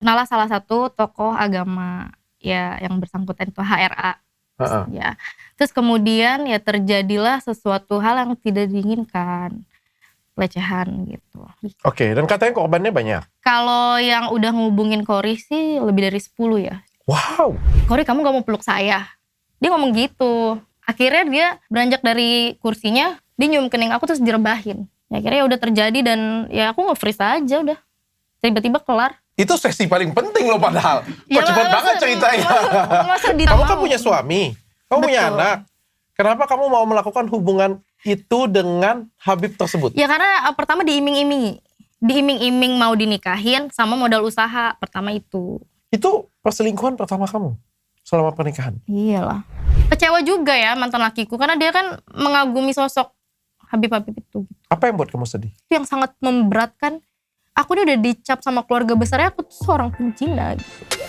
Kenalah salah satu tokoh agama ya yang bersangkutan itu HRA. Ya. Terus kemudian ya terjadilah sesuatu hal yang tidak diinginkan. Pelecehan gitu. Oke, dan katanya korbannya banyak. Kalau yang udah ngehubungin Cory sih lebih dari 10 ya. Wow. Cory, kamu gak mau peluk saya? Dia ngomong gitu. Akhirnya dia beranjak dari kursinya, dia nyium kening aku terus direbahin. Ya, akhirnya ya udah terjadi dan ya aku nge-freeze aja udah. Tiba-tiba kelar. Itu sesi paling penting loh padahal. Ya, Kok cepet banget ceritanya. Masa Kamu kan punya suami, kamu punya anak. Kenapa kamu mau melakukan hubungan itu dengan Habib tersebut? Ya karena pertama diiming-imingi. Diiming-iming mau dinikahin sama modal usaha. Pertama itu. Itu perselingkuhan pertama kamu selama pernikahan? Iyalah. Kecewa juga ya mantan lakiku. Karena dia kan mengagumi sosok Habib-Habib itu. Apa yang buat kamu sedih? Itu yang sangat memberatkan. Aku ini udah dicap sama keluarga besarnya aku tuh seorang penjina gitu.